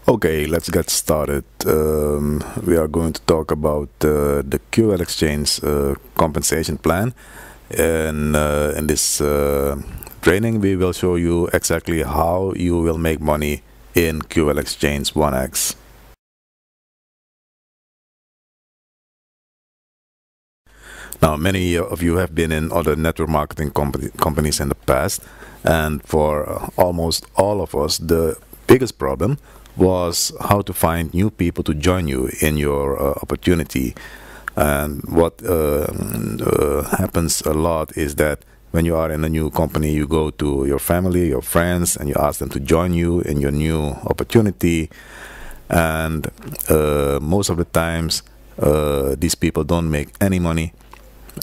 Okay, let's get started. We are going to talk about the QLxChange compensation plan. And in this training, we will show you exactly how you will make money in QLxChange OneX. Now, many of you have been in other network marketing companies in the past, and for almost all of us, the biggest problem was how to find new people to join you in your opportunity. And what happens a lot is that when you are in a new company, you go to your family, your friends, and you ask them to join you in your new opportunity. And most of the times, these people don't make any money,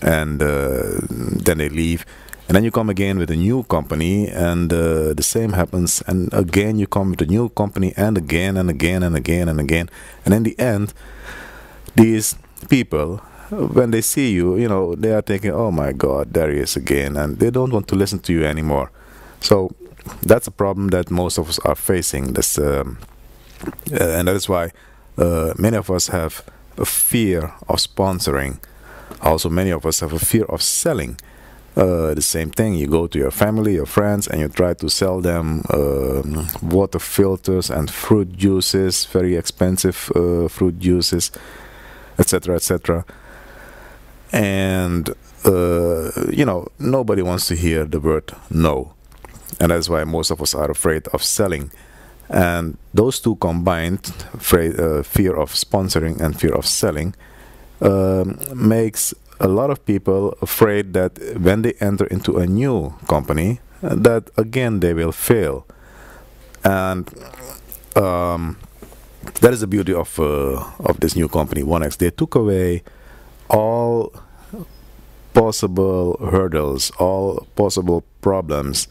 and then they leave. And then you come again with a new company, and the same happens. And again, you come with a new company, and again, and again, and again, and again. And in the end, these people, when they see you, you know, they are thinking, oh my God, there he is again. And they don't want to listen to you anymore. So that's a problem that most of us are facing. This, and that is why many of us have a fear of sponsoring. Also, many of us have a fear of selling. The same thing, you go to your family, your friends, and you try to sell them water filters and fruit juices, very expensive fruit juices, etc., etc. And you know, nobody wants to hear the word no, and that's why most of us are afraid of selling. And those two combined, fear of sponsoring and fear of selling, makes a lot of people afraid that when they enter into a new company, that again they will fail. And that is the beauty of this new company, OneX. They took away all possible hurdles, all possible problems.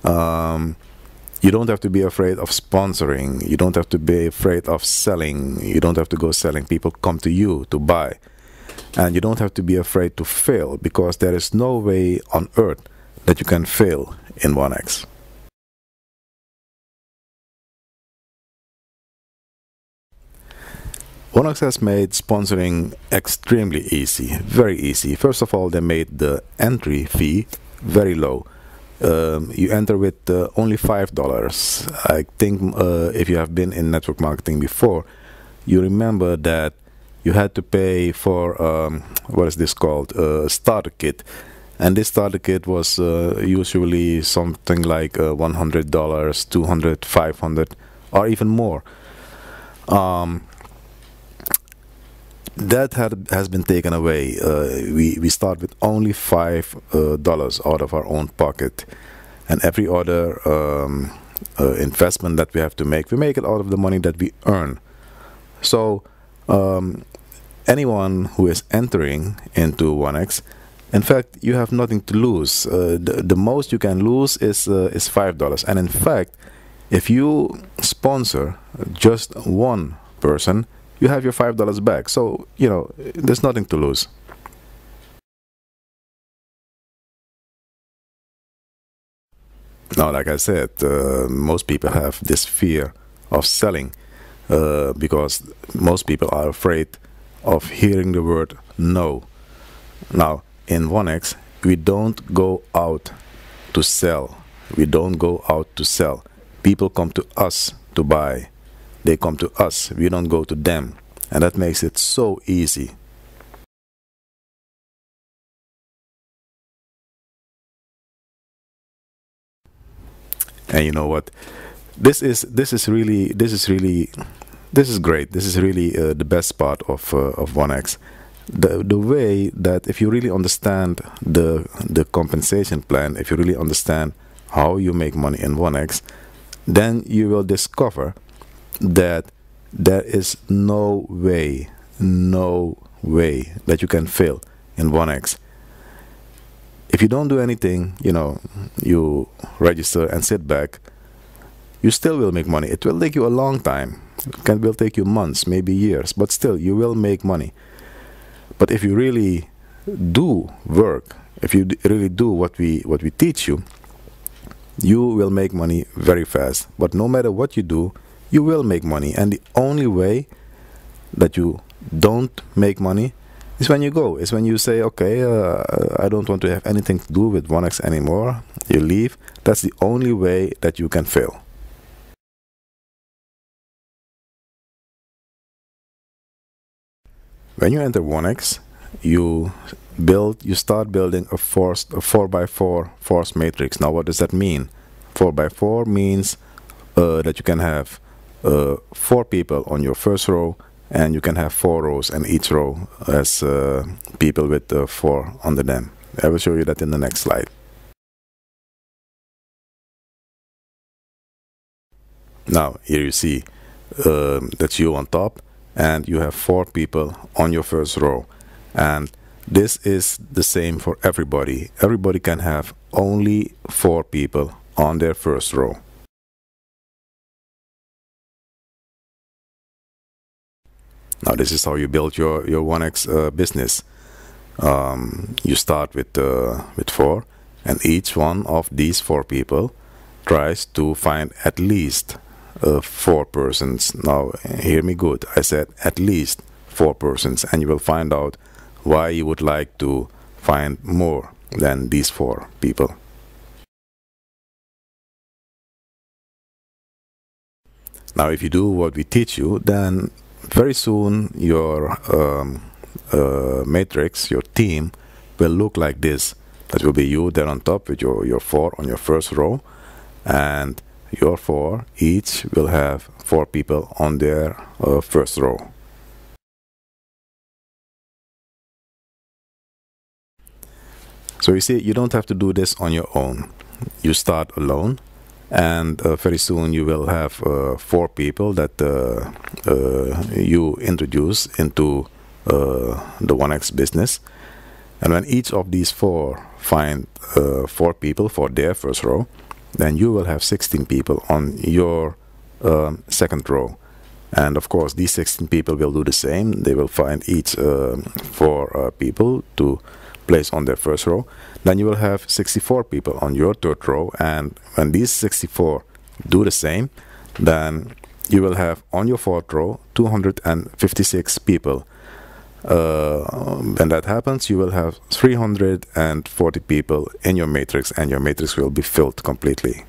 You don't have to be afraid of sponsoring. You don't have to be afraid of selling. You don't have to go selling. People come to you to buy. And you don't have to be afraid to fail, because there is no way on earth that you can fail in OneX. OneX has made sponsoring extremely easy, very easy. First of all, they made the entry fee very low. You enter with only $5. I think if you have been in network marketing before, you remember that you had to pay for, what is this called, starter kit. And this starter kit was usually something like $100, $200, $500, or even more. That has been taken away. We start with only $5 out of our own pocket. And every other investment that we have to make, we make it out of the money that we earn. So anyone who is entering into OneX, in fact, you have nothing to lose. The most you can lose is $5. And in fact, if you sponsor just one person, you have your $5 back. So, you know, there's nothing to lose. Now, like I said, most people have this fear of selling because most people are afraid of hearing the word no. Now, in OneX, we don't go out to sell. We don't go out to sell. People come to us to buy. They come to us. We don't go to them. And that makes it so easy. And you know what? This is great. This is really the best part of OneX. The way that if you really understand the compensation plan, if you really understand how you make money in OneX, then you will discover that there is no way that you can fail in OneX. If you don't do anything, you know, you register and sit back, you still will make money. It will take you a long time. It will take you months, maybe years, but still you will make money. But if you really do work, if you really do what we teach you, you will make money very fast. But no matter what you do, you will make money. And the only way that you don't make money is when you go. Is when you say, okay, I don't want to have anything to do with OneX anymore. You leave. That's the only way that you can fail. When you enter OneX, you start building a 4x4 force matrix. Now, what does that mean? 4x4 means that you can have 4 people on your first row, and you can have 4 rows, and each row has people with 4 under them. I will show you that in the next slide. Now, here you see that's you on top, and you have 4 people on your first row. And this is the same for everybody. Everybody can have only 4 people on their first row. Now, this is how you build your OneX business. You start with 4, and each one of these 4 people tries to find at least 4 persons. Now, hear me good. I said at least 4 persons, and you will find out why you would like to find more than these 4 people. Now, if you do what we teach you, then very soon your matrix, your team, will look like this. That will be you there on top with your 4 on your first row, and your 4 each will have 4 people on their first row. So you see, you don't have to do this on your own. You start alone, and very soon you will have 4 people that you introduce into the OneX business. And when each of these 4 find 4 people for their first row, then you will have 16 people on your second row. And of course, these 16 people will do the same. They will find each 4 people to place on their first row. Then you will have 64 people on your third row, and when these 64 do the same, then you will have on your fourth row 256 people. When that happens, you will have 340 people in your matrix, and your matrix will be filled completely.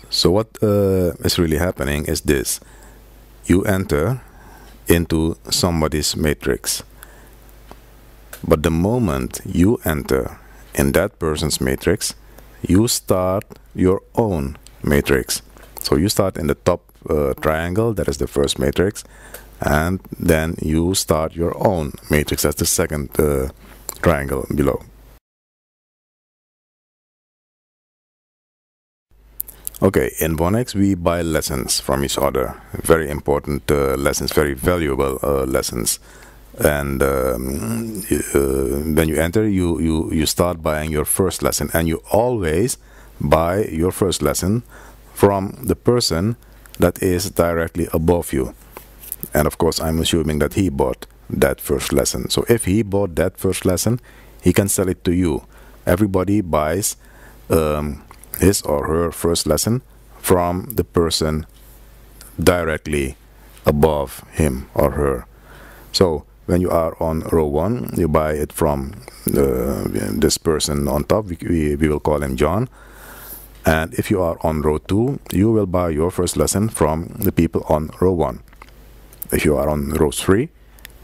So what is really happening is this: you enter into somebody's matrix, but the moment you enter in that person's matrix, you start your own matrix. So you start in the top triangle, that is the first matrix, and then you start your own matrix, that's the second triangle below. Okay, in OneX we buy lessons from each other, very important lessons, very valuable lessons. And when you enter, you start buying your first lesson, and you always buy your first lesson from the person that is directly above you. And of course, I'm assuming that he bought that first lesson. So if he bought that first lesson, he can sell it to you. Everybody buys his or her first lesson from the person directly above him or her. So when you are on row 1, you buy it from this person on top. We will call him John. And if you are on row 2, you will buy your first lesson from the people on row 1. If you are on row 3,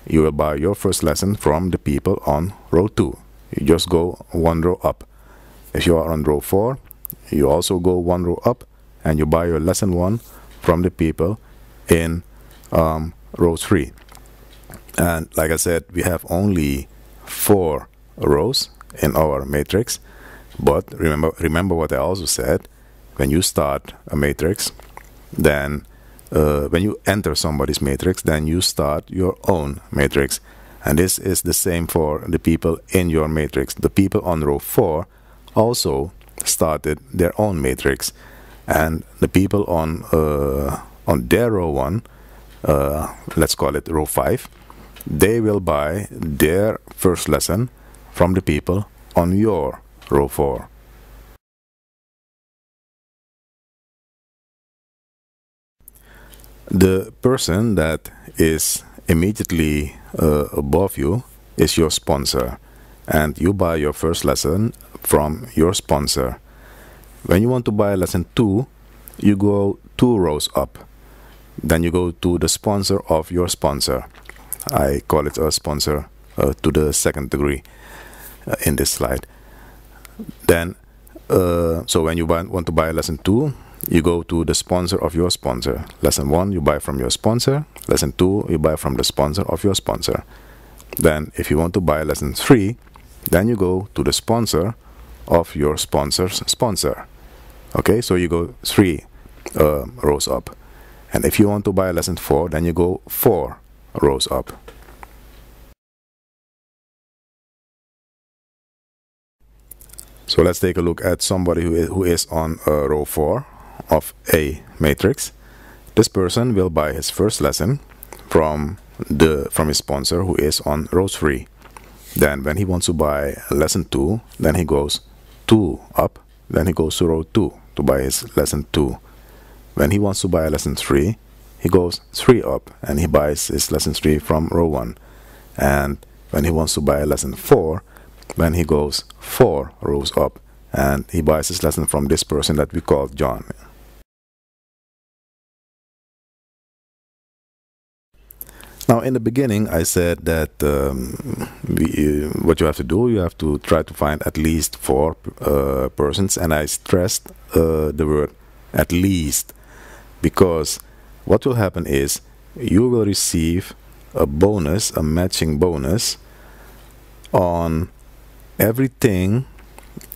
you will buy your first lesson from the people on row 2. You just go 1 row up. If you are on row 4, you also go 1 row up, and you buy your lesson 1 from the people in row 3. And like I said, we have only 4 rows in our matrix. But remember what I also said: when you start a matrix, then when you enter somebody's matrix, then you start your own matrix. And this is the same for the people in your matrix. The people on row 4 also started their own matrix, and the people on their row 1, let's call it row 5, they will buy their first lesson from the people on your row 4. The person that is immediately above you is your sponsor, and you buy your first lesson from your sponsor. When you want to buy lesson 2, you go 2 rows up. Then you go to the sponsor of your sponsor. I call it a sponsor to the 2nd degree in this slide. Then, so when you want to buy lesson 2, you go to the sponsor of your sponsor. Lesson 1 you buy from your sponsor. Lesson 2 you buy from the sponsor of your sponsor. Then if you want to buy lesson 3, then you go to the sponsor of your sponsor's sponsor. Okay, so you go 3 rows up. And if you want to buy lesson 4, then you go 4 rows up. So let's take a look at somebody who is on row 4 of a matrix. This person will buy his first lesson from his sponsor, who is on row 3. Then when he wants to buy lesson 2, then he goes 2 up. Then he goes to row 2 to buy his lesson 2. When he wants to buy lesson 3, he goes 3 up and he buys his lesson 3 from row 1. And when he wants to buy lesson 4, then he goes 4 rows up and he buys his lesson from this person that we call John. Now in the beginning I said that what you have to do, you have to try to find at least 4 persons, and I stressed the word at least, because what will happen is you will receive a bonus, a matching bonus on everything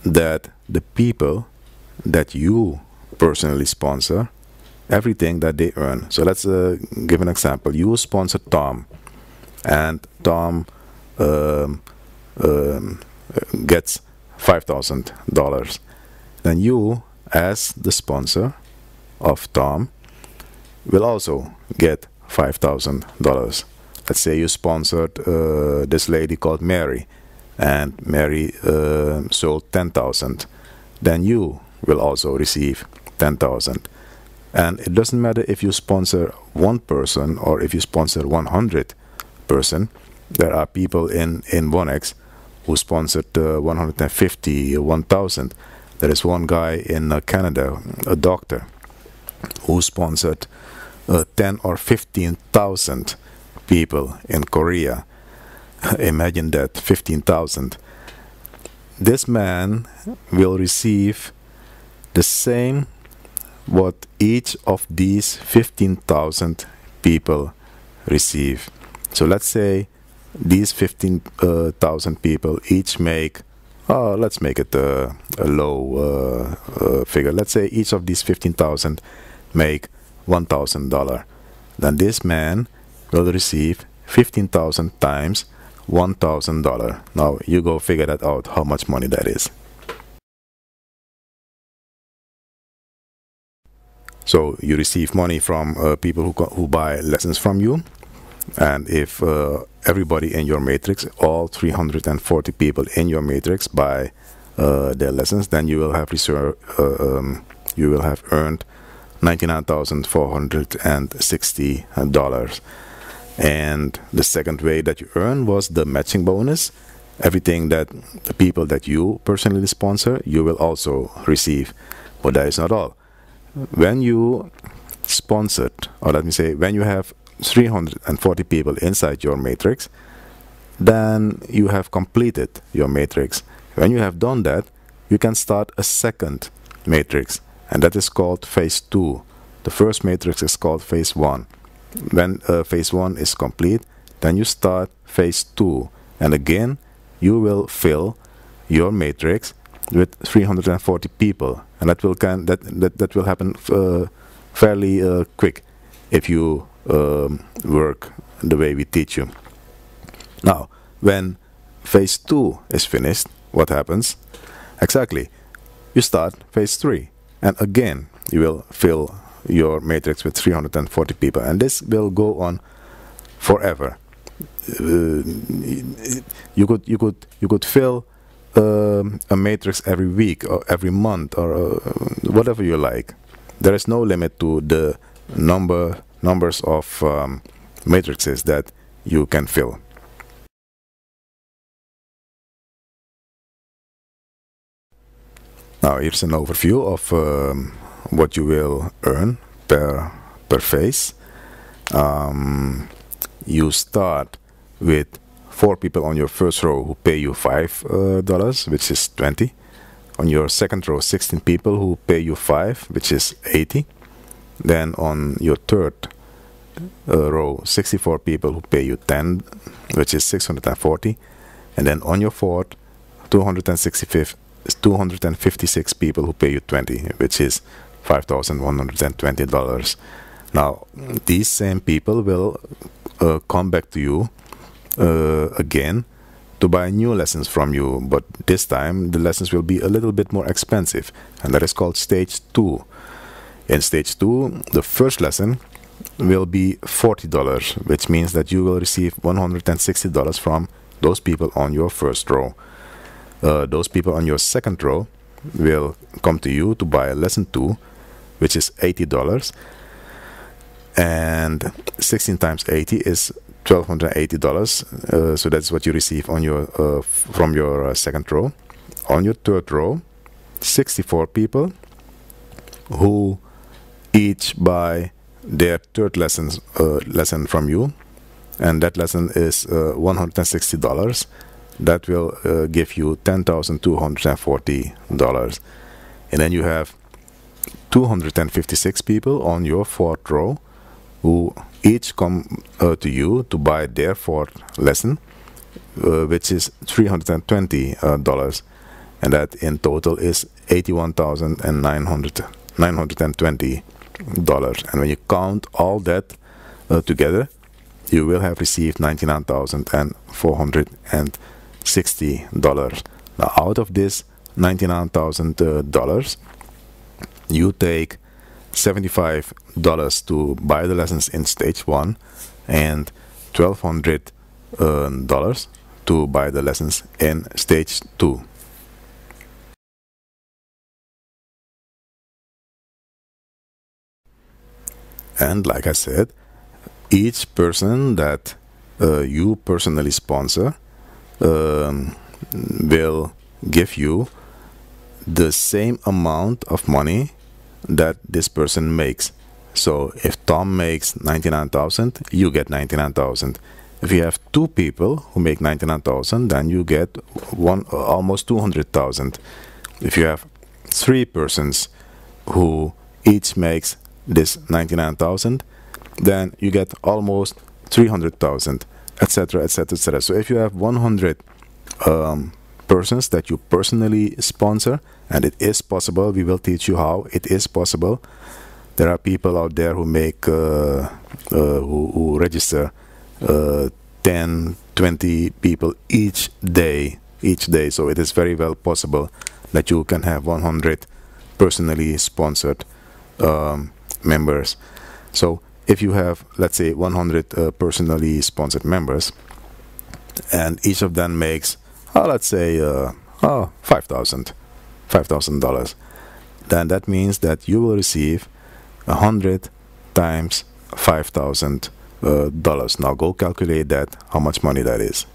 that the people that you personally sponsor, everything that they earn. So let's give an example. You sponsor Tom, and Tom gets $5,000. Then you, as the sponsor of Tom, will also get $5,000. Let's say you sponsored this lady called Mary, and Mary sold 10,000. Then you will also receive 10,000. And it doesn't matter if you sponsor 1 person or if you sponsor 100 person. There are people in OneX who sponsored 150, 1,000. There is one guy in Canada, a doctor, who sponsored 10 or 15,000 people in Korea. Imagine that, 15,000. This man will receive the same what each of these 15,000 people receive. So let's say these 15,000 people each make, let's make it a low figure. Let's say each of these 15,000 make $1,000. Then this man will receive 15,000 times $1,000. Now you go figure that out, how much money that is. So you receive money from people who buy lessons from you, and if everybody in your matrix, all 340 people in your matrix buy their lessons, then you will have earned $99,460. And the second way that you earn was the matching bonus. Everything that the people that you personally sponsor, you will also receive. But that is not all. When you sponsored, or let me say, when you have 340 people inside your matrix, then you have completed your matrix. When you have done that, you can start a second matrix, and that is called phase 2. The first matrix is called phase 1. When phase 1 is complete, then you start phase 2, and again you will fill your matrix with 340 people, and that will happen fairly quick if you work the way we teach you. Now, when phase 2 is finished, what happens? Exactly, you start phase 3, and again you will fill your matrix with 340 people, and this will go on forever. You could fill a matrix every week or every month or whatever you like. There is no limit to the number numbers of matrices that you can fill. Now here's an overview of what you will earn per phase. You start with 4 people on your first row who pay you $5, which is 20. On your second row, 16 people who pay you 5, which is 80. Then on your third row, 64 people who pay you 10, which is 640. And then on your fourth, 256 people who pay you 20, which is $5,120. Now, these same people will come back to you again to buy new lessons from you, but this time the lessons will be a little bit more expensive, and that is called stage 2. In stage 2, the first lesson will be $40, which means that you will receive $160 from those people on your first row. Those people on your second row will come to you to buy lesson 2, which is $80, and 16 times 80 is $1,280. So that's what you receive on your from your second row. On your third row, 64 people who each buy their third lesson from you, and that lesson is $160. That will give you $10,240. And then you have 256 people on your fourth row who each come to you to buy their fourth lesson, which is $320, and that in total is $81,920. And when you count all that together, you will have received $99,460. Now, out of this $99,000, you take $75 to buy the lessons in stage 1 and $1,200 to buy the lessons in stage 2. And like I said, each person that you personally sponsor will give you the same amount of money that this person makes. So if Tom makes 99,000, you get 99,000. If you have 2 people who make 99,000, then you get almost 200,000. If you have 3 persons who each makes this 99,000, then you get almost 300,000, etc., etc., etc. So if you have 100 persons that you personally sponsor, and it is possible, we will teach you how it is possible. There are people out there who make who register 10, 20 people each day. So it is very well possible that you can have 100 personally sponsored members. So if you have, let's say, 100 personally sponsored members, and each of them makes, let's say, $5,000, then that means that you will receive 100 times $5,000. Now go calculate that, how much money that is.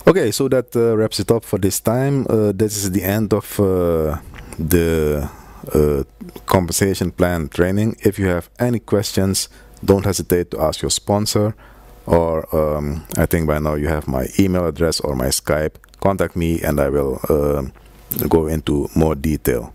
Okay, so that wraps it up for this time. This is the end of the compensation plan training. If you have any questions, don't hesitate to ask your sponsor, or I think by now you have my email address or my Skype. Contact me and I will go into more detail.